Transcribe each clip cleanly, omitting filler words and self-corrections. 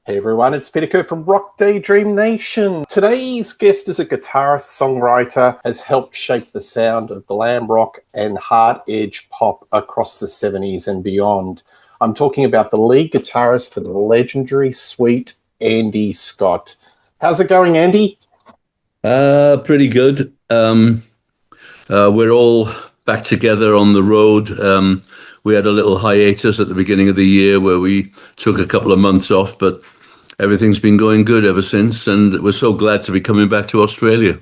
Hey everyone, it's Peter Kerr from Rock Daydream Nation. Today's guest is a guitarist, songwriter, has helped shape the sound of glam rock and hard edge pop across the 70s and beyond. I'm talking about the lead guitarist for the legendary Sweet, Andy Scott. How's it going, Andy? Pretty good. We're all back together on the road. We had a little hiatus at the beginning of the year where we took a couple of months off, but everything's been going good ever since, and we're so glad to be coming back to Australia.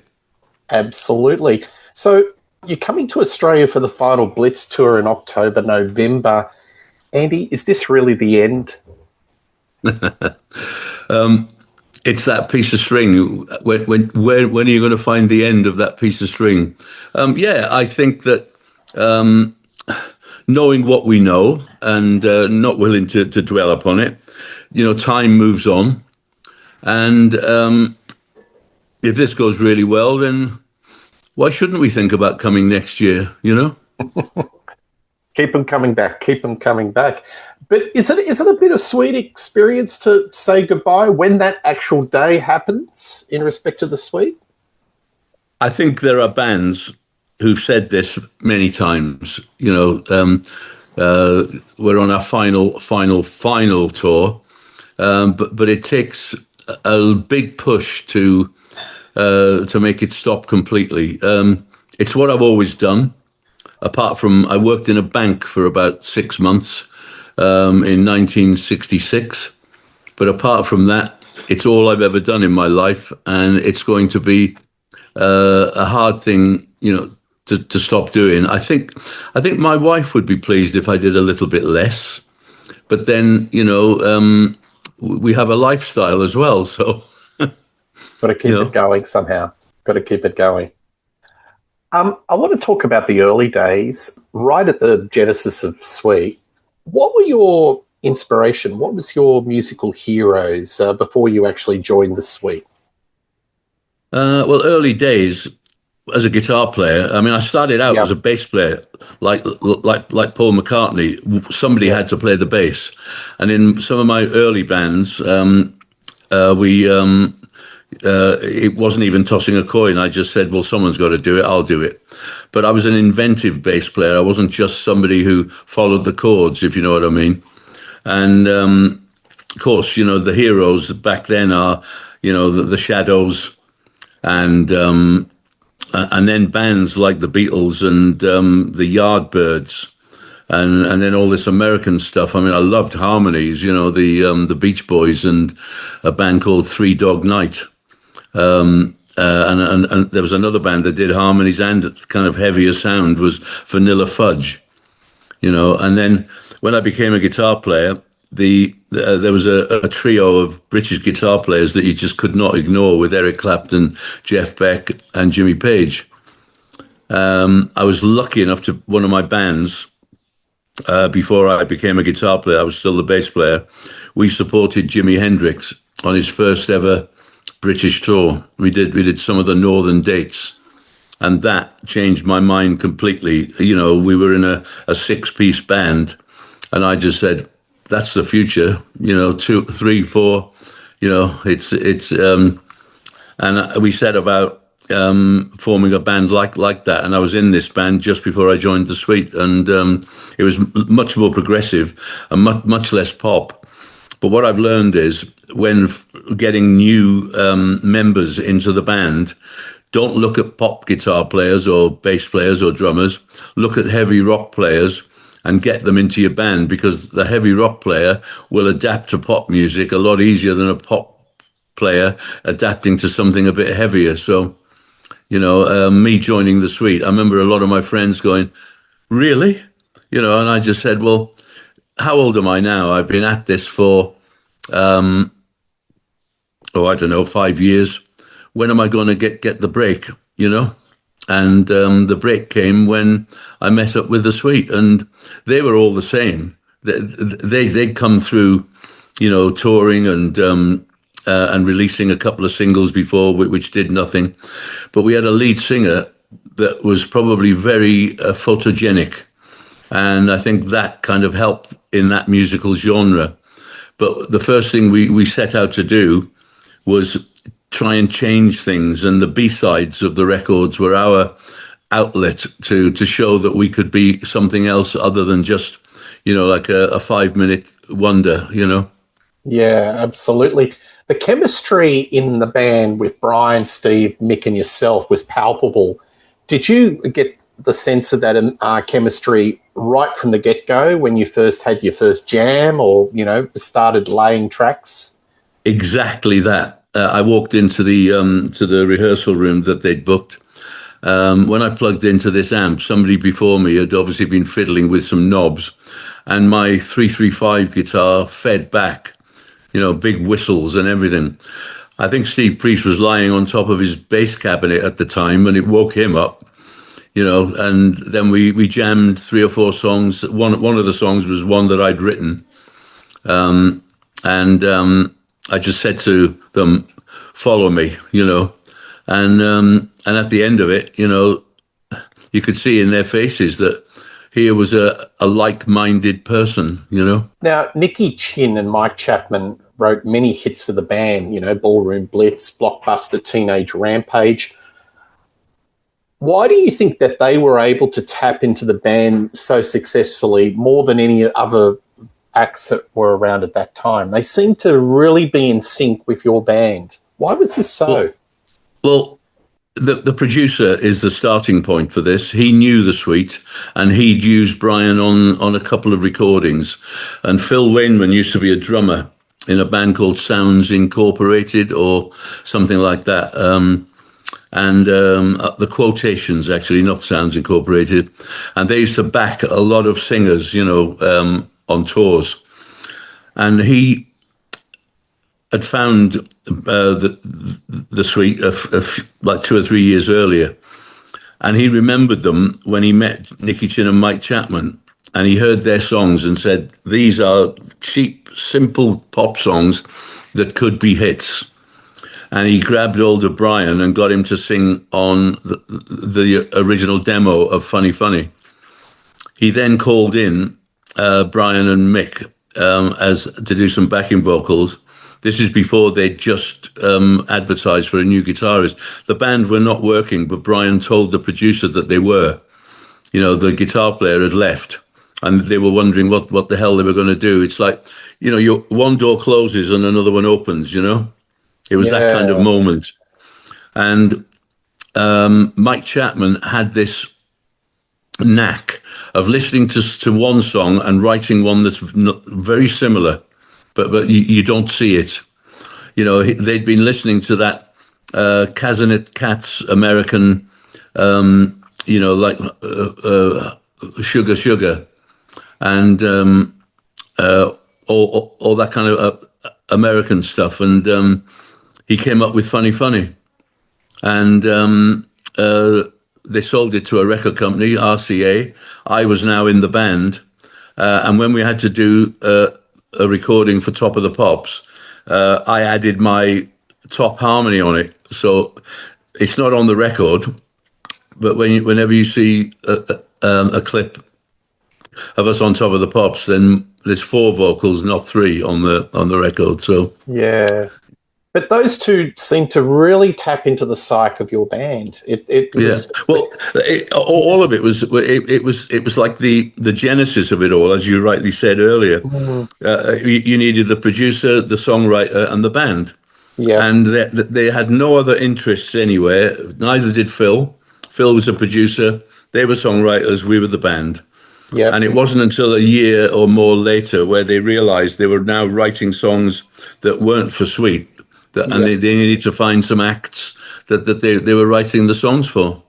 Absolutely. So you're coming to Australia for the final Blitz tour in October, November. Andy, is this really the end? It's that piece of string. When are you going to find the end of that piece of string? Yeah, I think that knowing what we know and not willing to dwell upon it, time moves on. And if this goes really well, then why shouldn't we think about coming next year? Keep them coming back. Keep them coming back. But is it a bittersweet experience to say goodbye when that actual day happens in respect to the suite? I think there are bands who've said this many times. We're on our final tour, but it takes a big push to make it stop completely. It's what I've always done. Apart from, I worked in a bank for about 6 months in 1966. But apart from that, it's all I've ever done in my life, and it's going to be a hard thing, to stop doing. I think my wife would be pleased if I did a little bit less, but then we have a lifestyle as well, so Got to keep it going somehow. Got to keep it going. I want to talk about the early days, right at the genesis of Sweet. What were your inspiration? What was your musical heroes before you actually joined the Sweet? Well, early days as a guitar player. I mean, I started out as a bass player, like Paul McCartney. Somebody had to play the bass, and in some of my early bands, we it wasn't even tossing a coin. I just said, well, someone's got to do it. I'll do it. But I was an inventive bass player. I wasn't just somebody who followed the chords, if you know what I mean. And of course, the heroes back then are, the Shadows, and then bands like the Beatles and the Yardbirds. And then all this American stuff. I mean, I loved harmonies, the Beach Boys and a band called Three Dog Night. And there was another band that did harmonies and kind of heavier sound, was Vanilla Fudge, And then when I became a guitar player, there was a trio of British guitar players that you just could not ignore, with Eric Clapton, Jeff Beck, and Jimmy Page. I was lucky enough to, one of my bands, before I became a guitar player, I was still the bass player. We supported Jimi Hendrix on his first ever British tour. We did some of the northern dates, and that changed my mind completely. We were in a 6-piece band, and I just said, that's the future. 2, 3, 4. And we set about forming a band like that. And I was in this band just before I joined the Suite, and it was much more progressive and much less pop. But what I've learned is, when getting new members into the band, don't look at pop guitar players or bass players or drummers. Look at heavy rock players and get them into your band, because the heavy rock player will adapt to pop music a lot easier than a pop player adapting to something a bit heavier. So, me joining the Suite, I remember a lot of my friends going, really? And I just said, well, how old am I now? I've been at this for, I don't know, 5 years. When am I going to get the break, And the break came when I met up with the Suite, and they were all the same. They'd come through, touring and releasing a couple of singles before, which did nothing. But we had a lead singer that was probably very photogenic. And I think that kind of helped in that musical genre. But the first thing we set out to do was try and change things, and the B-sides of the records were our outlet to show that we could be something else other than just, like a 5-minute wonder, Yeah, absolutely. The chemistry in the band with Brian, Steve, Mick, and yourself was palpable. Did you get the sense of that chemistry right from the get-go when you first had your first jam or, started laying tracks? Exactly that. I walked into the rehearsal room that they'd booked. When I plugged into this amp, somebody before me had obviously been fiddling with some knobs, and my 335 guitar fed back, big whistles and everything. I think Steve Priest was lying on top of his bass cabinet at the time, and it woke him up, and then we jammed 3 or 4 songs. One of the songs was one that I'd written, and I just said to them, "Follow me," and at the end of it, you could see in their faces that here was a like-minded person, Now, Nicky Chin and Mike Chapman wrote many hits for the band, Ballroom Blitz, Blockbuster, Teenage Rampage. Why do you think that they were able to tap into the band so successfully more than any other acts that were around at that time? They seemed to really be in sync with your band. Why was this so? Well, the producer is the starting point for this. He knew the suite, and he'd used Brian on a couple of recordings. And Phil Wainman used to be a drummer in a band called Sounds Incorporated or something like that. The Quotations, actually, not Sounds Incorporated. And they used to back a lot of singers, on tours. And he had found the suite like 2 or 3 years earlier, and he remembered them when he met Nicky Chin and Mike Chapman, and he heard their songs and said, "These are cheap, simple pop songs that could be hits." And he grabbed hold of Brian and got him to sing on the original demo of Funny Funny. He then called in Brian and Mick as to do some backing vocals. This is before they'd just advertised for a new guitarist. The band were not working, but Brian told the producer that they were. The guitar player had left, and they were wondering what the hell they were going to do. It's like, your one door closes and another one opens, It was that kind of moment. And Mike Chapman had this knack of listening to one song and writing one that's very similar, but you don't see it. They'd been listening to that Cazanet Cats American, like Sugar Sugar, and all that kind of American stuff. And he came up with Funny Funny, and they sold it to a record company, RCA. I was now in the band, and when we had to do a recording for Top of the Pops, I added my top harmony on it. So it's not on the record, but whenever you see a clip of us on Top of the Pops, then there's 4 vocals, not 3 on the record. So yeah. But those two seem to really tap into the psyche of your band. All of it was like the genesis of it all, as you rightly said earlier. Mm-hmm. You needed the producer, the songwriter, and the band. Yeah, and they had no other interests anywhere. Neither did Phil. Phil was a producer. They were songwriters. We were the band. Yeah, and it wasn't until a year or more later where they realised they were now writing songs that weren't for Sweet. And they needed to find some acts that they were writing the songs for.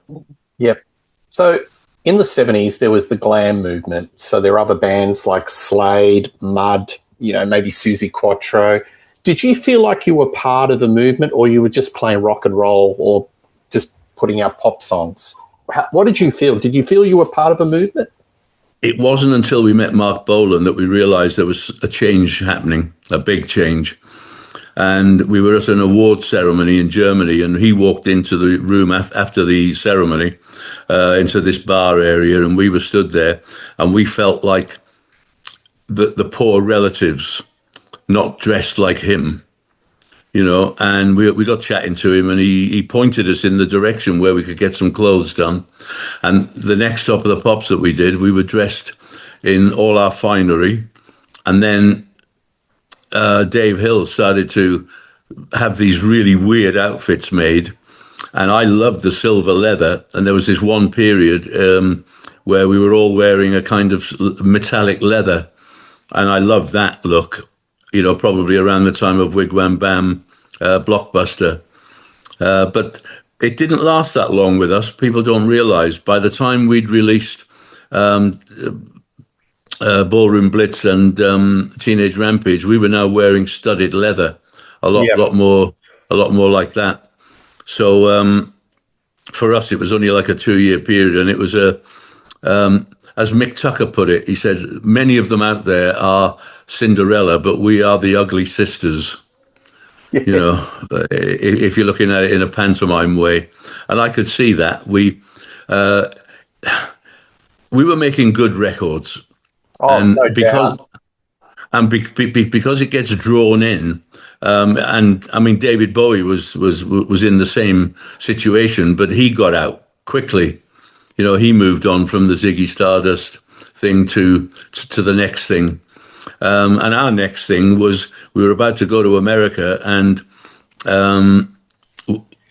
Yep. So in the 70s, there was the glam movement. So there are other bands like Slade, Mud, maybe Susie Quattro. Did you feel like you were part of the movement, or you were just playing rock and roll or just putting out pop songs? What did you feel? Did you feel you were part of a movement? It wasn't until we met Mark Bolan that we realised there was a change happening, a big change. And we were at an award ceremony in Germany, and he walked into the room after the ceremony, into this bar area, and we were stood there, and we felt like the poor relatives not dressed like him, and we got chatting to him, and he pointed us in the direction where we could get some clothes done. And the next Top of the Pops that we did, we were dressed in all our finery. And then Dave Hill started to have these really weird outfits made. And I loved the silver leather. And there was this one period where we were all wearing a kind of metallic leather. And I loved that look, probably around the time of Wigwam Bam, Blockbuster. But it didn't last that long with us. People don't realize by the time we'd released Ballroom Blitz and Teenage Rampage, we were now wearing studded leather, a lot more like that. So for us, it was only like a 2-year period, and it was as Mick Tucker put it, he said, many of them out there are Cinderella, but we are the ugly sisters. If you're looking at it in a pantomime way. And I could see that. We were making good records. No doubt. Because it gets drawn in, and I mean, David Bowie was in the same situation, but he got out quickly. He moved on from the Ziggy Stardust thing to the next thing. And our next thing was we were about to go to America, and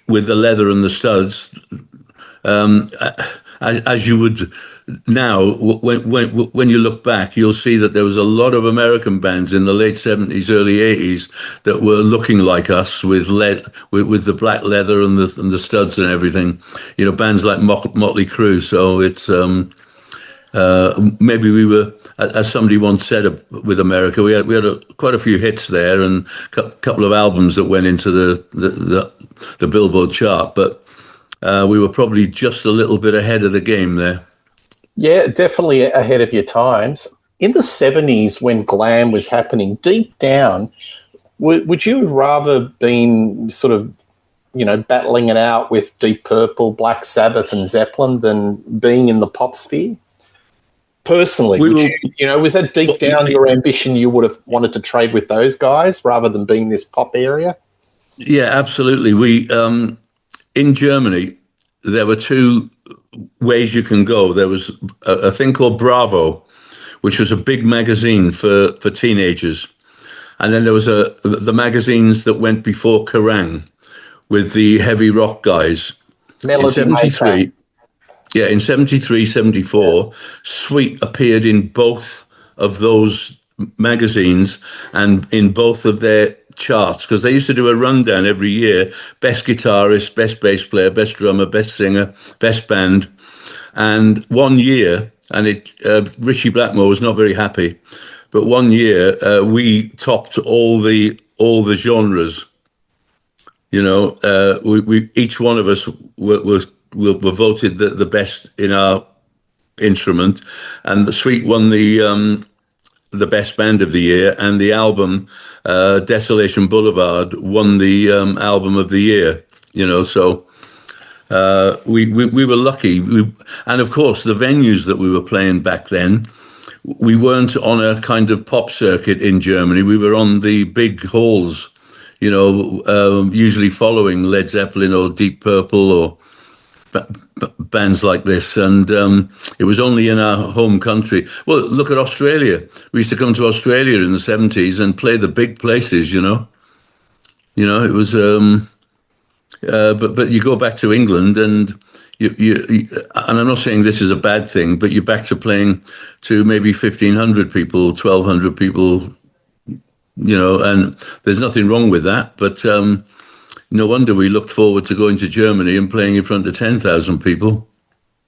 with the leather and the studs, as you would now, when you look back, you'll see that there was a lot of American bands in the late 70s, early 80s that were looking like us with the black leather and the studs and everything. Bands like Motley Crue. So it's maybe we were, as somebody once said, with America, we had quite a few hits there and a couple of albums that went into the Billboard chart, but we were probably just a little bit ahead of the game there. Yeah, definitely ahead of your times. In the 70s, when glam was happening, deep down, would you have rather been sort of, battling it out with Deep Purple, Black Sabbath and Zeppelin than being in the pop sphere? Personally, was that deep down your ambition? You would have wanted to trade with those guys rather than being this pop area? Yeah, absolutely. We in Germany, there were two ways you can go. There was a thing called Bravo, which was a big magazine for teenagers, and then there was the magazines that went before Kerrang with the heavy rock guys. Melody in 73. Yeah, in 73, 74, Sweet appeared in both of those magazines and in both of their charts, because they used to do a rundown every year: best guitarist, best bass player, best drummer, best singer, best band. And one year, and Richie Blackmore was not very happy, but one year we topped all the genres. We each one of us were voted the best in our instrument, and the Sweet won the best band of the year, and the album Desolation Boulevard won the album of the year. So we were lucky, and of course the venues that we were playing back then, we weren't on a kind of pop circuit in Germany. We were on the big halls, usually following Led Zeppelin or Deep Purple or bands like this, and it was only in our home country. Well, look at Australia. We used to come to Australia in the 70s and play the big places. It was. But you go back to England, and you and I'm not saying this is a bad thing, but you're back to playing to maybe 1,500 people, 1,200 people. And there's nothing wrong with that, but. No wonder we looked forward to going to Germany and playing in front of 10,000 people.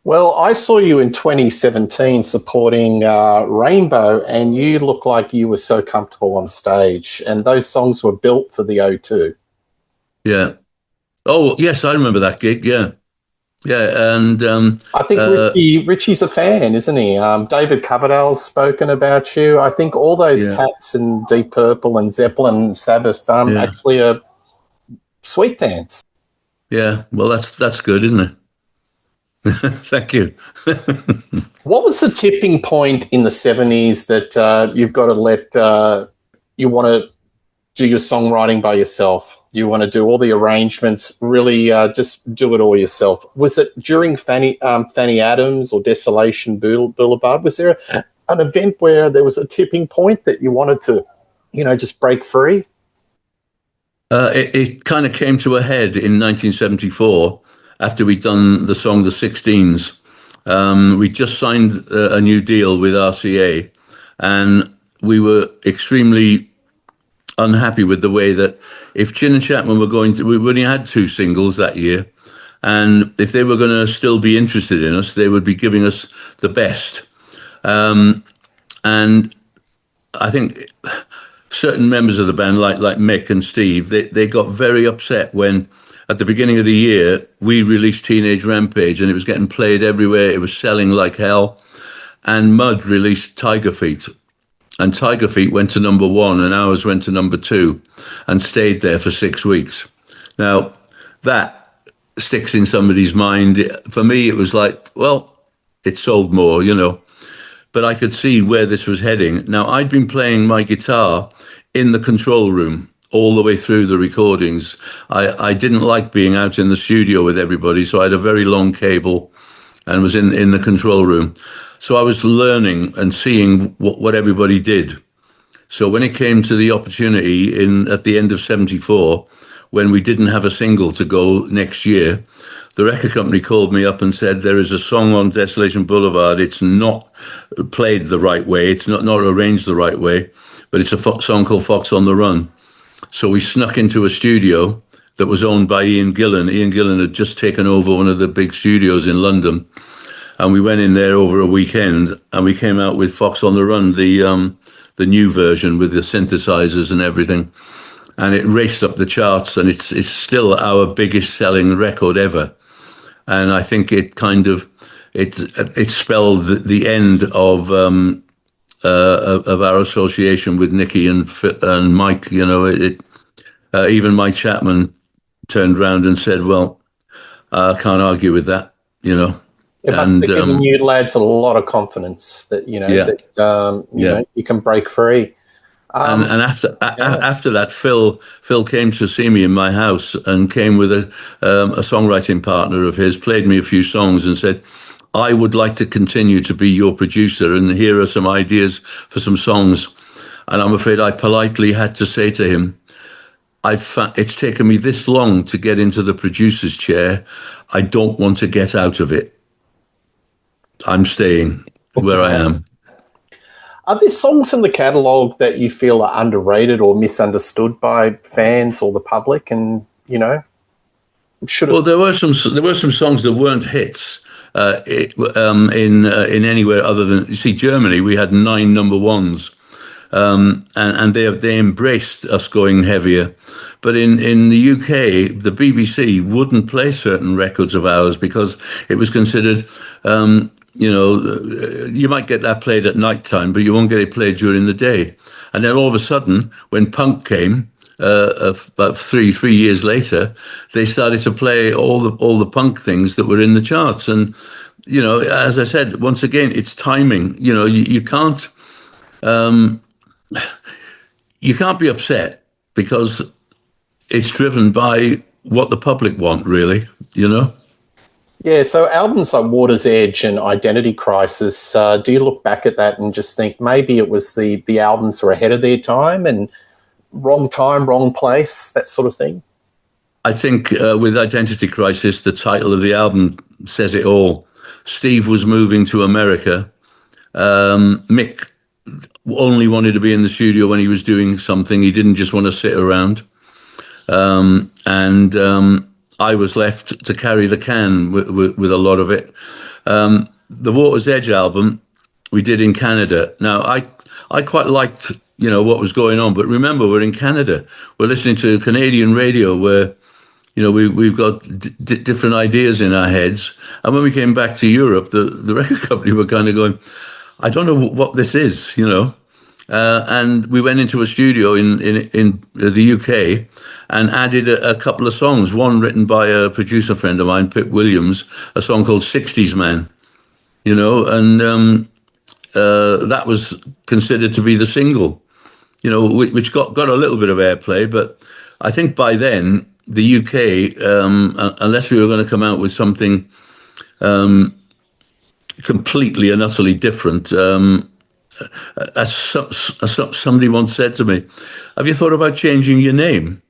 Well, I saw you in 2017 supporting Rainbow, and you looked like you were so comfortable on stage, and those songs were built for the O2. Yeah. Oh, yes, I remember that gig, yeah. Yeah, and... I think Richie's a fan, isn't he? David Coverdale's spoken about you. I think all those cats in Deep Purple and Zeppelin, Sabbath actually are Sweet fans. Yeah, well, that's good, isn't it? Thank you. What was the tipping point in the 70s that you've got to let you want to do your songwriting by yourself. You want to do all the arrangements, really just do it all yourself. Was it during Fanny Adams or Desolation Boulevard? Was there an event where there was a tipping point that you wanted to, just break free? It kind of came to a head in 1974 after we'd done the song The Sixteens. We just signed a new deal with RCA, and we were extremely unhappy with the way that if Chin and Chapman were going to, we only had 2 singles that year, and if they were going to still be interested in us, they would be giving us the best. And I think certain members of the band, like Mick and Steve, they got very upset when, at the beginning of the year, we released Teenage Rampage, and it was getting played everywhere. It was selling like hell. And Mud released Tiger Feet, and Tiger Feet went to number 1, and ours went to number 2, and stayed there for 6 weeks. Now, that sticks in somebody's mind. For me, it was like, well, it sold more, But I could see where this was heading. Now, I'd been playing my guitar in the control room all the way through the recordings. I didn't like being out in the studio with everybody, so I had a very long cable and was in the control room. So I was learning and seeing what everybody did. So when it came to the opportunity at the end of 74, when we didn't have a single to go next year, the record company called me up and said, there is a song on Desolation Boulevard. It's not played the right way. It's not arranged the right way, but it's a song called Fox on the Run. So we snuck into a studio that was owned by Ian Gillan. Ian Gillan had just taken over one of the big studios in London. And we went in there over a weekend, and we came out with Fox on the Run, the new version with the synthesizers and everything. And it raced up the charts, and it's still our biggest selling record ever. And I think it kind of it spelled the end of our association with Nicky and Mike. Even Mike Chapman turned around and said, "Well, I can't argue with that." It must have given you lads a lot of confidence that you can break free. And after that, Phil came to see me in my house and came with a songwriting partner of his, played me a few songs and said, I would like to continue to be your producer, and here are some ideas for some songs. And I'm afraid I politely had to say to him, it's taken me this long to get into the producer's chair. I don't want to get out of it. I'm staying where I am. Are there songs in the catalogue that you feel are underrated or misunderstood by fans or the public? And well, there were some songs that weren't hits in anywhere other than, you see, Germany. We had 9 number ones, and they embraced us going heavier. But in the UK, the BBC wouldn't play certain records of ours because it was considered. You might get that played at night time, but you won't get it played during the day. And then all of a sudden, when punk came, about three years later, they started to play all the punk things that were in the charts. And as I said, once again, it's timing. You can't be upset because it's driven by what the public want, really. Yeah, so albums like Water's Edge and Identity Crisis, do you look back at that and just think maybe it was the albums were ahead of their time and wrong time, wrong place, that sort of thing? I think with Identity Crisis, the title of the album says it all. Steve was moving to America. Mick only wanted to be in the studio when he was doing something. He didn't just want to sit around. I was left to carry the can with a lot of it. The Water's Edge album we did in Canada. Now, I quite liked, what was going on. But remember, we're in Canada. We're listening to Canadian radio where, we've got different ideas in our heads. And when we came back to Europe, the record company were kind of going, I don't know what this is, and we went into a studio in the UK and added a couple of songs, one written by a producer friend of mine, Pip Williams, a song called 60s Man, and that was considered to be the single, which got a little bit of airplay. But I think by then the UK, unless we were going to come out with something completely and utterly different, somebody once said to me, "Have you thought about changing your name?"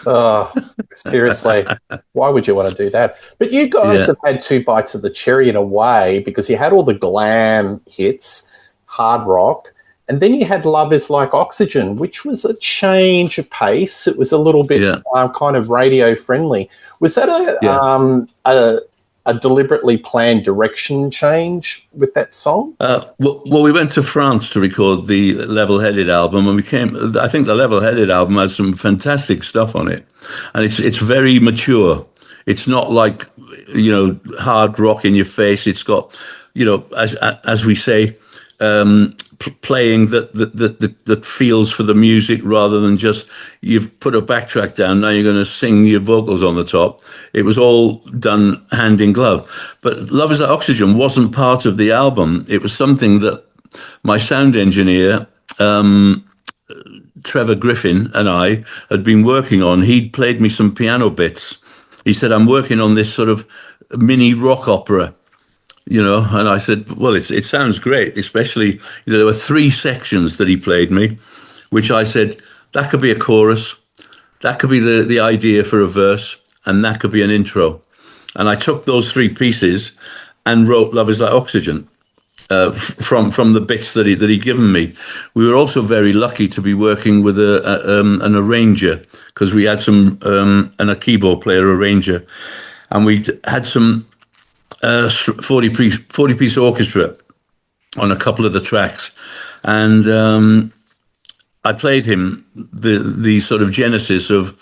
Oh, seriously, why would you want to do that? But you guys have had two bites of the cherry in a way, because you had all the glam hits, hard rock, and then you had Love Is Like Oxygen, which was a change of pace. It was a little bit kind of radio friendly. Was that a deliberately planned direction change with that song? Well, we went to France to record the Level Headed album, and I think the Level Headed album has some fantastic stuff on it, and it's very mature. It's not like, hard rock in your face. It's got, as we say, playing that feels for the music, rather than just you've put a backtrack down, now you're going to sing your vocals on the top. It was all done hand in glove. But Love Is Like Oxygen wasn't part of the album. It was something that my sound engineer, Trevor Griffin, and I had been working on. He'd played me some piano bits. He said, "I'm working on this sort of mini rock opera." And I said, well, it sounds great, especially, there were 3 sections that he played me, which I said, that could be a chorus, that could be the idea for a verse, and that could be an intro. And I took those 3 pieces and wrote Love Is Like Oxygen from the bits that he'd given me. We were also very lucky to be working with an arranger, because we had and a keyboard player arranger, and we had some 40-piece orchestra on a couple of the tracks, and I played him the sort of genesis of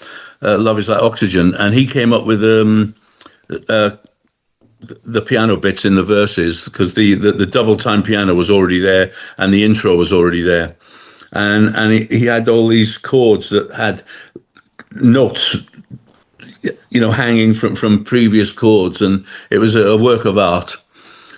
Love Is Like Oxygen, and he came up with the piano bits in the verses, because the double time piano was already there and the intro was already there, and he had all these chords that had notes hanging from previous chords, and it was a work of art.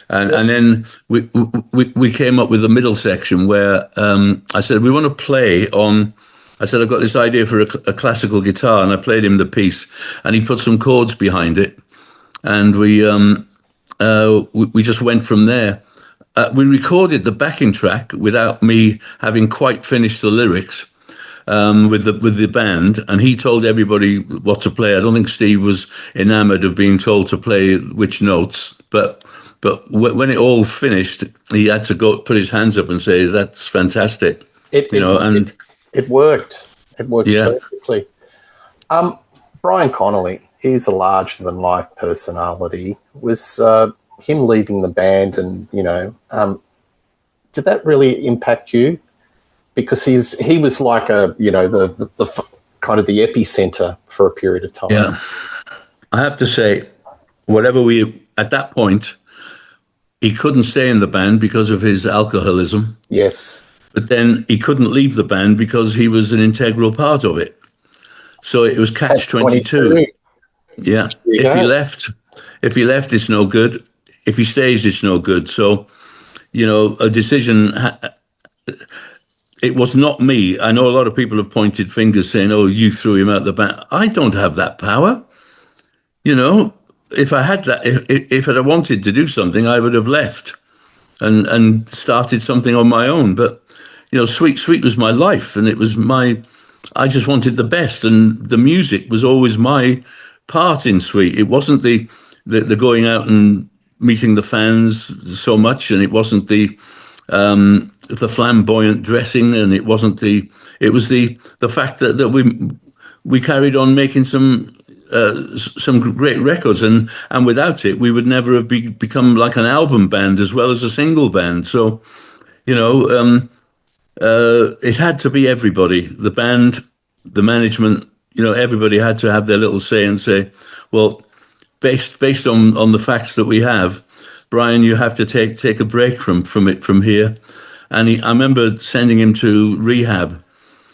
And then we came up with the middle section where I said, we want to play on. I said, I've got this idea for a classical guitar, and I played him the piece, and he put some chords behind it, and we just went from there. We recorded the backing track without me having quite finished the lyrics. With the band, and he told everybody what to play. I don't think Steve was enamored of being told to play which notes, but when it all finished, he had to go put his hands up and say, "That's fantastic." It worked. It worked perfectly. Brian Connolly, he's a larger than life personality. Was him leaving the band, and did that really impact you? Because he was like the kind of the epicenter for a period of time. Yeah, I have to say, at that point, he couldn't stay in the band because of his alcoholism. Yes, but then he couldn't leave the band because he was an integral part of it. So it was catch-22. Yeah, if he left, it's no good. If he stays, it's no good. So, a decision. It was not me. I know a lot of people have pointed fingers saying, "Oh, you threw him out the band." I don't have that power. If I had that, if I wanted to do something, I would have left and started something on my own. But Sweet was my life, and it was I just wanted the best, and the music was always my part in Sweet. It wasn't the going out and meeting the fans so much, and it wasn't the flamboyant dressing, and it was the fact that we carried on making some great records, and without it we would never have become like an album band as well as a single band. So it had to be everybody, the band, the management, everybody had to have their little say and say, well, based on the facts that we have, Brian, you have to take a break from here. And I remember sending him to rehab.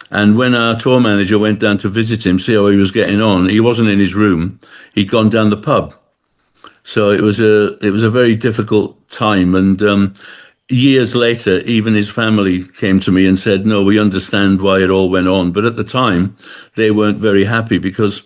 And when our tour manager went down to visit him, see how he was getting on, he wasn't in his room. He'd gone down the pub. So it was a very difficult time. And years later, even his family came to me and said, "No, we understand why it all went on." But at the time, they weren't very happy because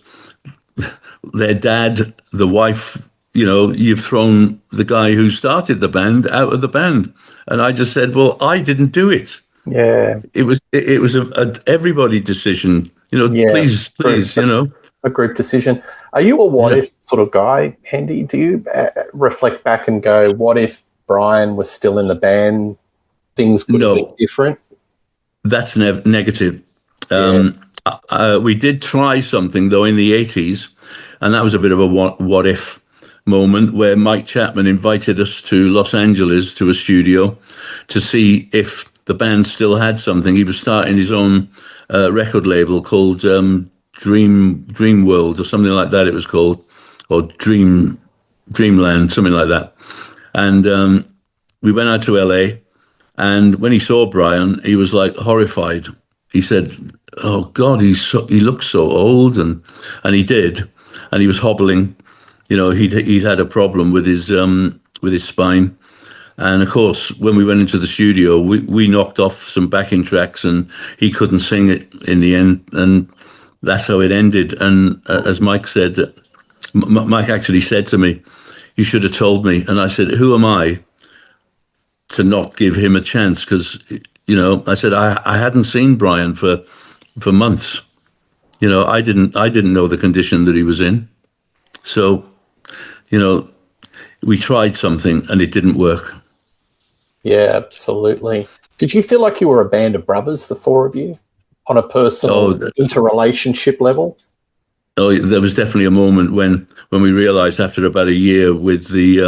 their dad, the wife, you've thrown the guy who started the band out of the band. And I just said, "Well, I didn't do it. Yeah. It was a everybody decision. Yeah. Please, A group decision. Are you a what yeah." if sort of guy, Andy? Do you reflect back and go, what if Brian was still in the band? Things could have been No, different. that's negative. Yeah. We did try something though in the 80s, and that was a bit of a what if moment where Mike Chapman invited us to Los Angeles to a studio to see if the band still had something. He was starting his own record label called Dream World or something like that. It was called, or Dreamland, something like that. And we went out to LA, and when he saw Brian, he was like horrified. He said, "Oh God, he looks so old," and he did, and he was hobbling. He'd had a problem with his spine, and of course, when we went into the studio, we knocked off some backing tracks, and he couldn't sing it in the end, and that's how it ended. And as Mike said, Mike actually said to me, "You should have told me." And I said, "Who am I to not give him a chance?" Because I said I hadn't seen Brian for months. I didn't know the condition that he was in. So, we tried something and it didn't work. Yeah, absolutely. Did you feel like you were a band of brothers, the four of you, on a personal interrelationship level? Oh, there was definitely a moment when we realised after about a year with the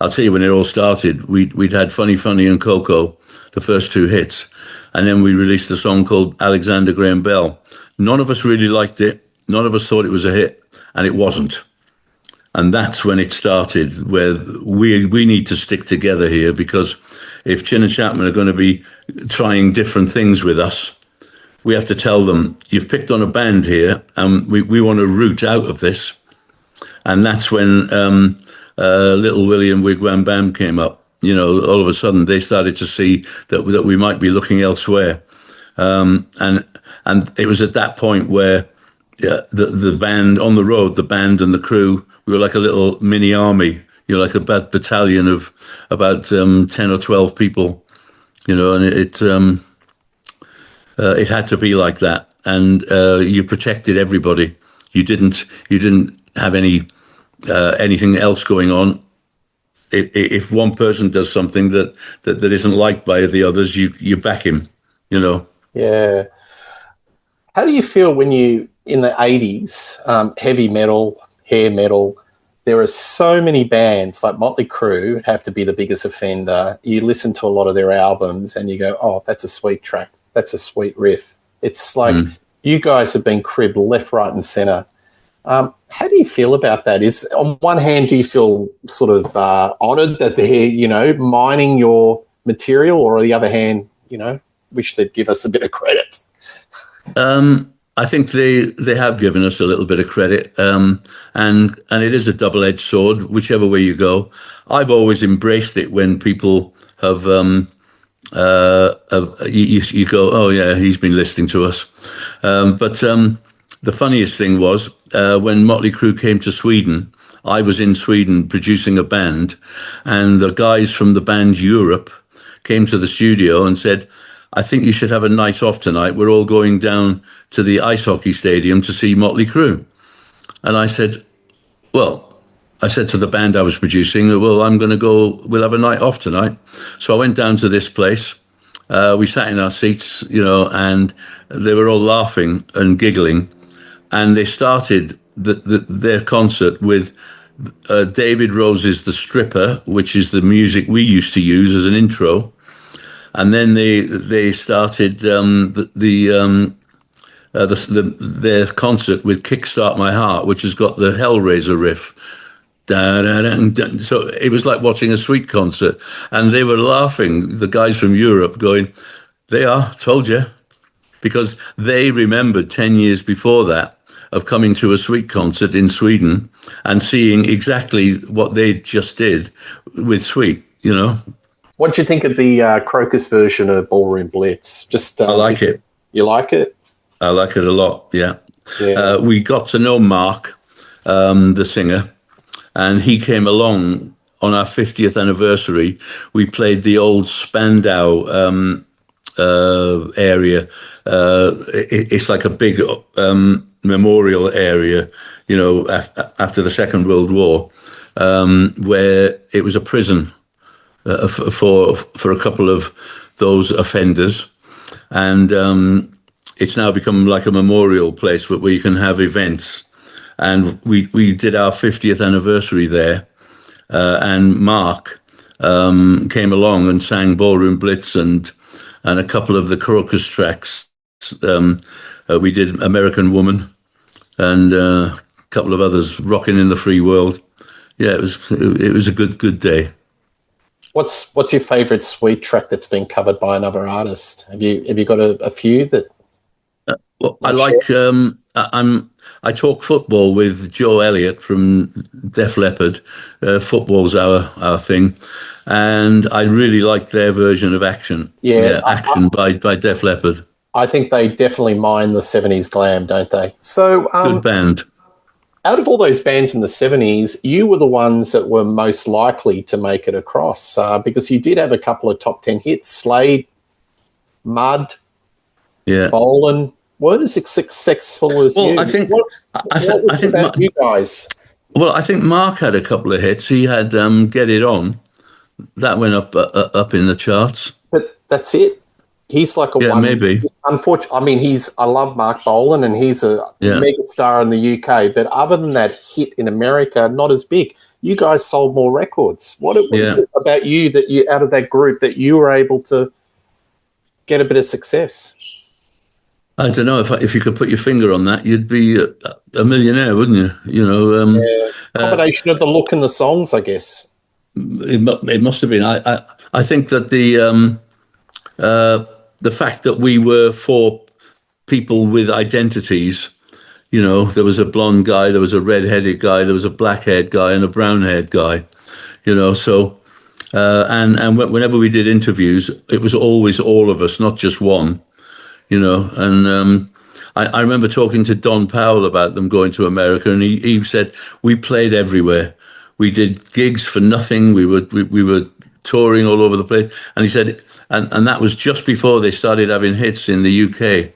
I'll tell you when it all started. We'd had Funny Funny and Coco, the first two hits, and then we released a song called Alexander Graham Bell. None of us really liked it. None of us thought it was a hit, and it wasn't. And that's when it started, where we need to stick together here, because if Chin and Chapman are going to be trying different things with us, we have to tell them, you've picked on a band here, and we want to root out of this. And that's when Little Willie and Wigwam Bam came up. All of a sudden they started to see that we might be looking elsewhere. And it was at that point where the band on the road, the band and the crew, we were like a little mini army. Like a battalion of about 10 or 12 people. And it had to be like that, and you protected everybody. You didn't have anything else going on. If one person does something that isn't liked by the others, you back him. Yeah. How do you feel when you in the 80s, heavy metal, hair metal? There are so many bands like Motley Crue have to be the biggest offender. You listen to a lot of their albums and you go, "Oh, that's a sweet track. That's a sweet riff." It's like you guys have been cribbed left, right, and centre. How do you feel about that? Is on one hand, do you feel sort of honoured that they're mining your material, or on the other hand, wish they'd give us a bit of credit? I think they have given us a little bit of credit, and it is a double-edged sword, whichever way you go. I've always embraced it when people have you go, "Oh yeah, he's been listening to us." But the funniest thing was when Motley Crue came to Sweden. I was in Sweden producing a band, and the guys from the band Europe came to the studio and said, "I think you should have a night off tonight. We're all going down to the ice hockey stadium to see Motley Crue." And I said to the band I was producing, "Well, I'm going to go, we'll have a night off tonight." So I went down to this place. We sat in our seats, and they were all laughing and giggling. And they started their concert with David Rose's The Stripper, which is the music we used to use as an intro. And then they started their concert with "Kickstart My Heart," which has got the Hellraiser riff. Da, da, da, da. So it was like watching a Sweet concert, and they were laughing. The guys from Europe going, "They are, told you," because they remembered 10 years before that of coming to a Sweet concert in Sweden and seeing exactly what they just did with Sweet. What do you think of the Crocus version of Ballroom Blitz? Just I like it. you like it? I like it a lot. Yeah. Yeah. We got to know Mark, the singer, and he came along on our 50th anniversary. We played the old Spandau area. It's like a big memorial area, after the Second World War, where it was a prison for a couple of those offenders, and it's now become like a memorial place where you can have events. And we did our 50th anniversary there, and Mark came along and sang Ballroom Blitz and a couple of the Crocus tracks. We did American Woman and a couple of others, Rockin' in the Free World. Yeah, it was a good day. What's your favourite Sweet track that's been covered by another artist? Have you got a few that? Well, I like I talk football with Joe Elliott from Def Leppard. Football's our thing, and I really like their version of Action. Yeah, Action by Def Leppard. I think they definitely mine the 70s glam, don't they? So, Good band. Out of all those bands in the 70s, you were the ones that were most likely to make it across because you did have a couple of top 10 hits. Slade, Mud, Bolin weren't as successful as you. I think what was it about you guys? Well, I think Mark had a couple of hits. He had Get It On. That went up in the charts. But that's it. He's like a one. Maybe. Unfortunately, I mean, I love Mark Bolan, and he's a mega star in the UK. But other than that hit in America, not as big. You guys sold more records. What was it about you that you, out of that group, that you were able to get a bit of success? I don't know if you could put your finger on that, you'd be a millionaire, wouldn't you? Combination of the look and the songs, I guess. It must have been. I think that the fact that we were for people with identities, there was a blonde guy, there was a red-headed guy, there was a black-haired guy, and a brown-haired guy, So, and whenever we did interviews, it was always all of us, not just one, And I remember talking to Don Powell about them going to America, and he said we played everywhere. We did gigs for nothing. We were touring all over the place, and he said, and that was just before they started having hits in the UK.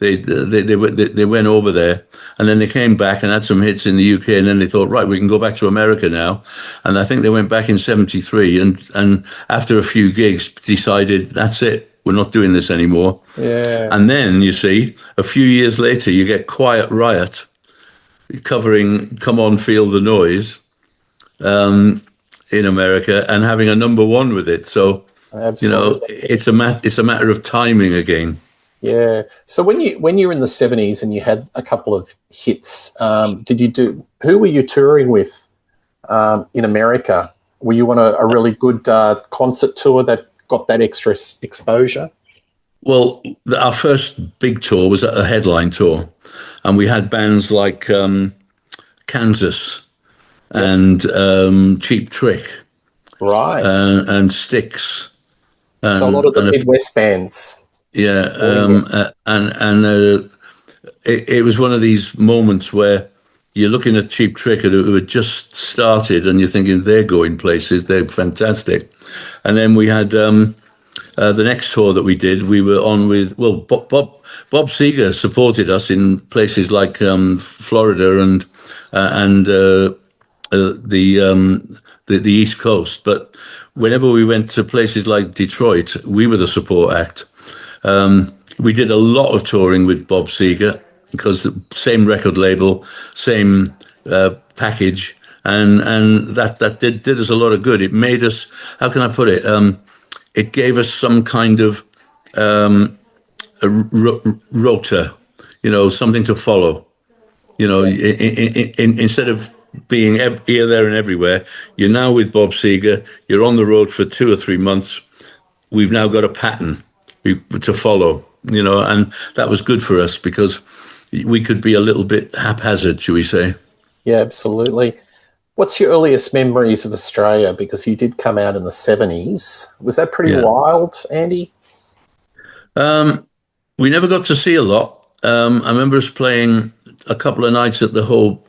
They went over there, and then they came back and had some hits in the UK, and then they thought, right, we can go back to America now. And I think they went back in '73, and after a few gigs, decided that's it. We're not doing this anymore. Yeah. And then you see, a few years later, you get Quiet Riot covering "Come On, Feel the Noise." In America and having a number one with it, so absolutely. It's a matter of timing again. Yeah. So when you were in the 70s and you had a couple of hits, who were you touring with in America? Were you on a really good concert tour that got that extra exposure? Well, our first big tour was a headline tour, and we had bands like Kansas and Cheap Trick, right, and Styx. So a lot of the Midwest bands. Yeah, it was one of these moments where you're looking at Cheap Trick who had just started, and you're thinking they're going places, they're fantastic. And then we had the next tour that we did. We were on with Bob Seger supported us in places like Florida and the East Coast, but whenever we went to places like Detroit, we were the support act. We did a lot of touring with Bob Seger because the same record label, same package, and that did us a lot of good. It made us, how can I put it? It gave us some kind of a rota, something to follow. Instead of being here, there, and everywhere, you're now with Bob Seger. You're on the road for 2 or 3 months. We've now got a pattern to follow, and that was good for us because we could be a little bit haphazard, shall we say? Yeah, absolutely. What's your earliest memories of Australia? Because you did come out in the 70s. Was that pretty Yeah. wild, Andy? We never got to see a lot. I remember us playing a couple of nights at the whole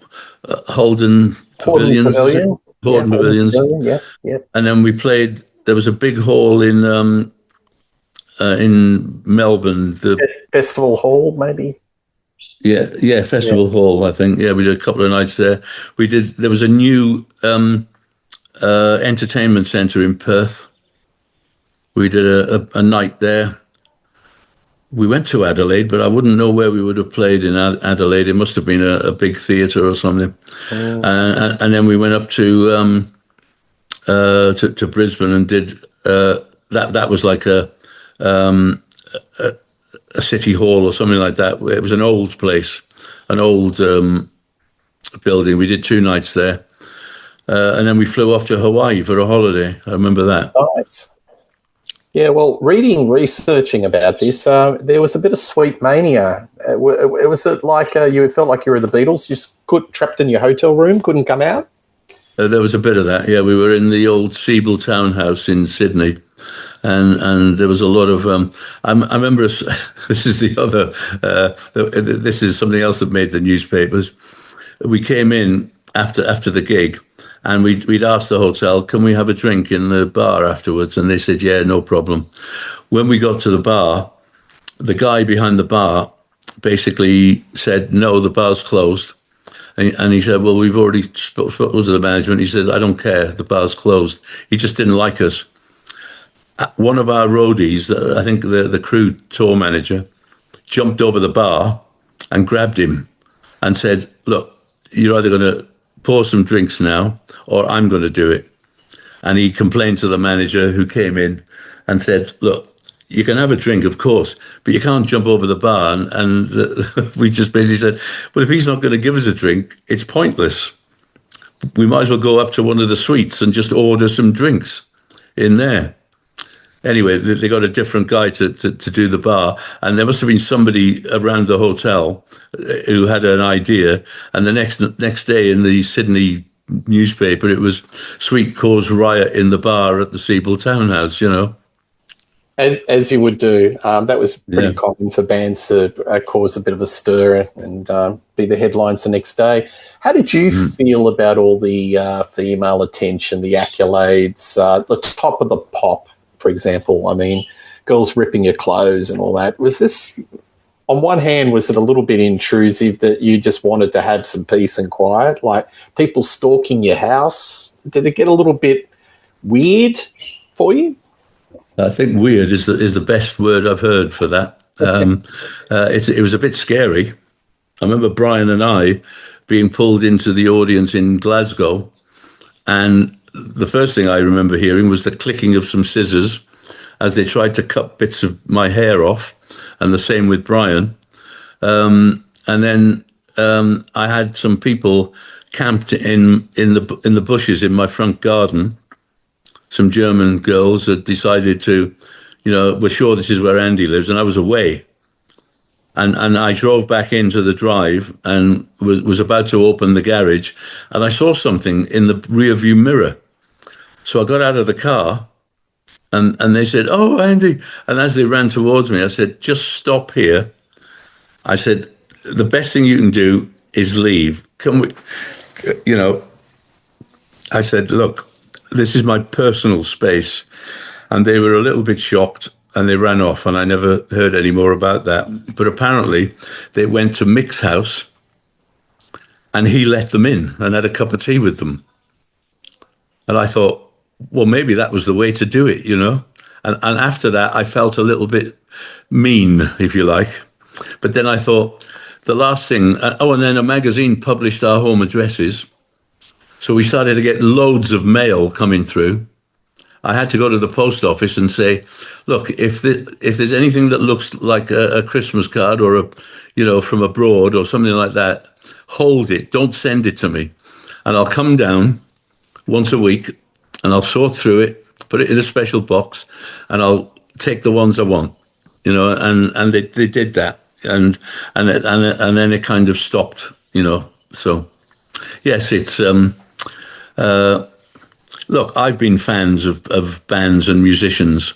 Holden Horton Pavilions, is it? Pavilion. Yeah, Holden Horton Pavilions. Pavilion. Yeah, yeah. And then we played. There was a big hall in Melbourne. Festival Hall, maybe. Yeah, Yeah. Festival Hall. I think. Yeah, we did a couple of nights there. We did. There was a new entertainment centre in Perth. We did a night there. We went to Adelaide, but I wouldn't know where we would have played in Adelaide. It must have been a big theatre or something. Mm. And then we went up to Brisbane and did that. That was like a city hall or something like that. It was an old place, an old building. We did 2 nights there, and then we flew off to Hawaii for a holiday. I remember that. Nice. Yeah, well, researching about this, there was a bit of sweet mania. Was it like you felt like you were the Beatles? You just trapped in your hotel room, couldn't come out? There was a bit of that. Yeah, we were in the old Siebel townhouse in Sydney, and there was a lot of. I remember this is the other. This is something else that made the newspapers. We came in after the gig, and we'd asked the hotel, can we have a drink in the bar afterwards? And they said, yeah, no problem. When we got to the bar, the guy behind the bar basically said, no, the bar's closed. And he said, well, we've already spoken to the management. He said, I don't care, the bar's closed. He just didn't like us. One of our roadies, I think the crew tour manager, jumped over the bar and grabbed him and said, look, you're either going to pour some drinks now or I'm going to do it. And he complained to the manager who came in and said, look, you can have a drink, of course, but you can't jump over the bar. And we just basically said, well, if he's not going to give us a drink, it's pointless. We might as well go up to one of the suites and just order some drinks in there. Anyway, they got a different guy to do the bar, and there must have been somebody around the hotel who had an idea. And the next day in the Sydney newspaper, it was Sweet cause riot in the bar at the Siebel townhouse, you know. As you would do. That was pretty common for bands to cause a bit of a stir and be the headlines the next day. How did you feel about all the female attention, the accolades, the top of the pop, for example? I mean, girls ripping your clothes and all that. Was this, on one hand, was it a little bit intrusive that you just wanted to have some peace and quiet? Like people stalking your house? Did it get a little bit weird for you? I think weird is the best word I've heard for that. It was a bit scary. I remember Brian and I being pulled into the audience in Glasgow, and the first thing I remember hearing was the clicking of some scissors as they tried to cut bits of my hair off, and the same with Brian. And then I had some people camped in the bushes in my front garden. Some German girls had decided to, we're sure this is where Andy lives, and I was away. And I drove back into the drive and was about to open the garage, and I saw something in the rear view mirror. So I got out of the car, and they said, oh, Andy. And as they ran towards me, I said, just stop here. I said, the best thing you can do is leave. Can we, I said, look, this is my personal space. And they were a little bit shocked and they ran off, and I never heard any more about that. But apparently they went to Mick's house and he let them in and had a cup of tea with them. And I thought, well, maybe that was the way to do it, And after that, I felt a little bit mean, if you like. But then I thought, the last thing, and then a magazine published our home addresses. So we started to get loads of mail coming through. I had to go to the post office and say, look, if there's anything that looks like a Christmas card or from abroad or something like that, hold it. Don't send it to me. And I'll come down once a week and I'll sort through it, put it in a special box, and I'll take the ones I want, and they did that. And then it kind of stopped, So yes, it's Look, I've been fans of bands and musicians,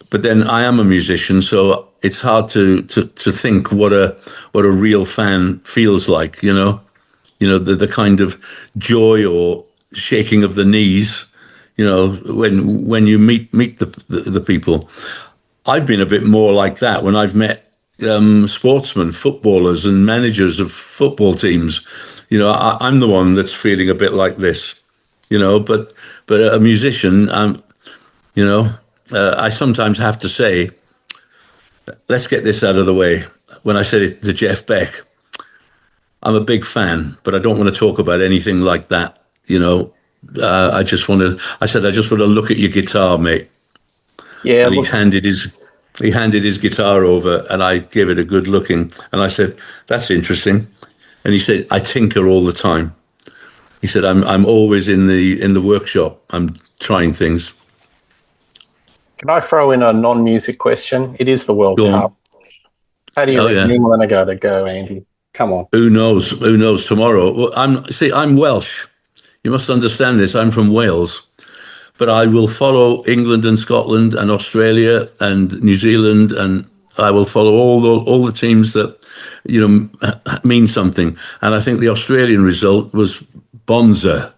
but then I am a musician, so it's hard to think what a real fan feels like. The kind of joy or shaking of the knees. When you meet the people. I've been a bit more like that when I've met sportsmen, footballers, and managers of football teams. I'm the one that's feeling a bit like this. But a musician, I sometimes have to say, let's get this out of the way. When I said it to Jeff Beck, I'm a big fan, but I don't want to talk about anything like that. I just want to. I said, I just want to look at your guitar, mate. Yeah, And look, he handed his guitar over, and I gave it a good looking. And I said, "That's interesting." And he said, "I tinker all the time." He said, "I'm always in the workshop. I'm trying things." can I throw in a non-music question? It is the World Go Cup. on. How do you Oh reckon yeah. England are going to go, Andy? Come on. Who knows? Who knows tomorrow? Well, I'm Welsh. You must understand this. I'm from Wales, but I will follow England and Scotland and Australia and New Zealand, and I will follow all the teams that mean something. And I think the Australian result was bonza,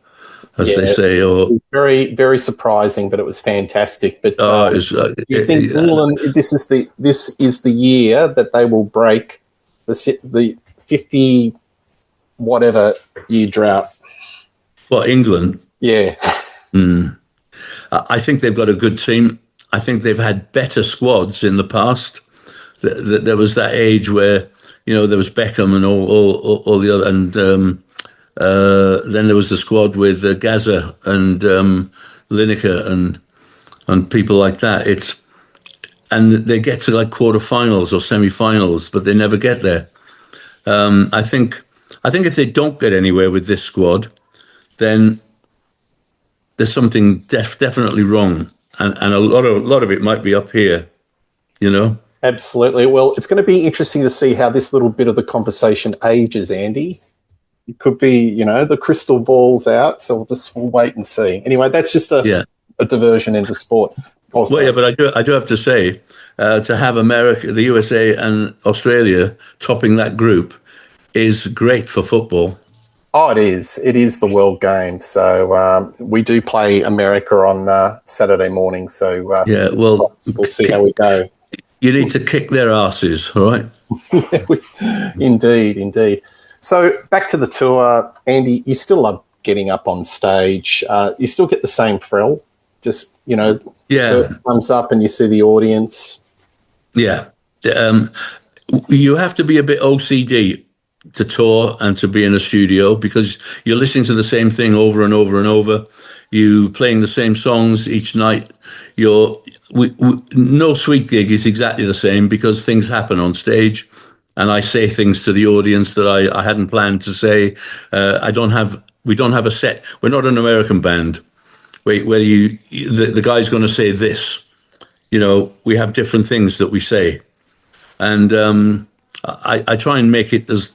as they Yeah, say. it Or was very, very surprising, but it was fantastic. But it was, do you think England? This is the year that they will break the 50 whatever year drought? well, England. Yeah, I think they've got a good team. I think they've had better squads in the past. There was that age where there was Beckham and all the other, and then there was the squad with Gaza and Lineker and people like that. And they get to like quarterfinals or semi-finals, but they never get there. I think if they don't get anywhere with this squad, then there's something definitely wrong, and a lot of it might be up here. You know. absolutely. Well, it's going to be interesting to see how this little bit of the conversation ages, Andy. It could be, the crystal ball's out, so we'll wait and see. Anyway, that's just Yeah. a diversion into sport. Also, Well, yeah, but I do have to say, to have America, the USA, and Australia topping that group is great for football. oh, it is. It is the world game. So we do play America on Saturday morning. So Yeah, well, we'll see how we go. you need to kick their asses, all right? Indeed, indeed. So back to the tour, Andy. You still love getting up on stage. You still get the same thrill. Just Yeah, thumbs up, and you see the audience. yeah. You have to be a bit OCD to tour and to be in a studio because you're listening to the same thing over and over and over. You playing the same songs each night. No Sweet gig is exactly the same because things happen on stage, and I say things to the audience that I hadn't planned to say. We don't have a set. We're not an American band where the guy's going to say this. We have different things that we say, and I try and make it as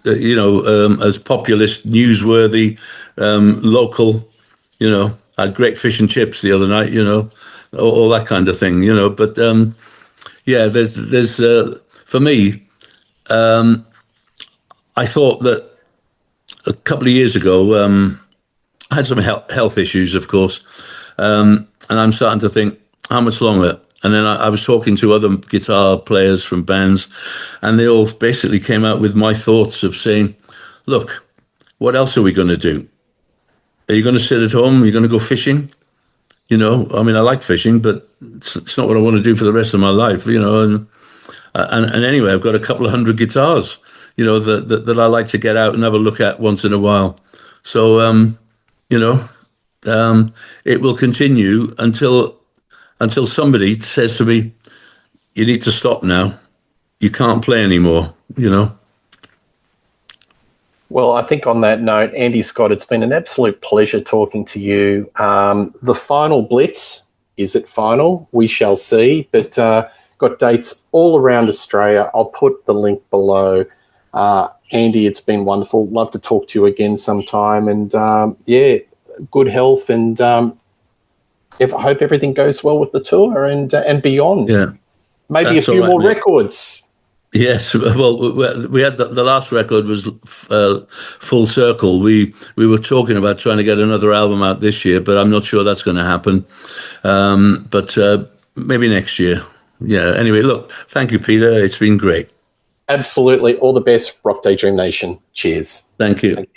populist, newsworthy, local. I had great fish and chips the other night. All that kind of thing. But yeah, there's for me. I thought that a couple of years ago, I had some health issues, of course, and I'm starting to think, how much longer? And then I was talking to other guitar players from bands, and they all basically came out with my thoughts of saying, look, what else are we going to do? Are you going to sit at home? Are you going to go fishing? I mean, I like fishing, but it's not what I want to do for the rest of my life, And anyway, I've got a couple of hundred guitars, that I like to get out and have a look at once in a while. So, it will continue until somebody says to me, "You need to stop now. You can't play anymore." Well, I think on that note, Andy Scott, it's been an absolute pleasure talking to you. The final Blitz, is it final? We shall see. But got dates all around Australia. I'll put the link below. Andy, it's been wonderful. Love to talk to you again sometime. And good health, and I hope everything goes well with the tour and beyond. Yeah, maybe a that's all few right, more mate. records. Yes, well, we had the last record was Full Circle. We were talking about trying to get another album out this year, but I'm not sure that's going to happen. But maybe next year. Yeah. Anyway, look, thank you, Peter. It's been great. Absolutely. All the best, Rock Daydream Nation. Cheers. Thank you. Thank you.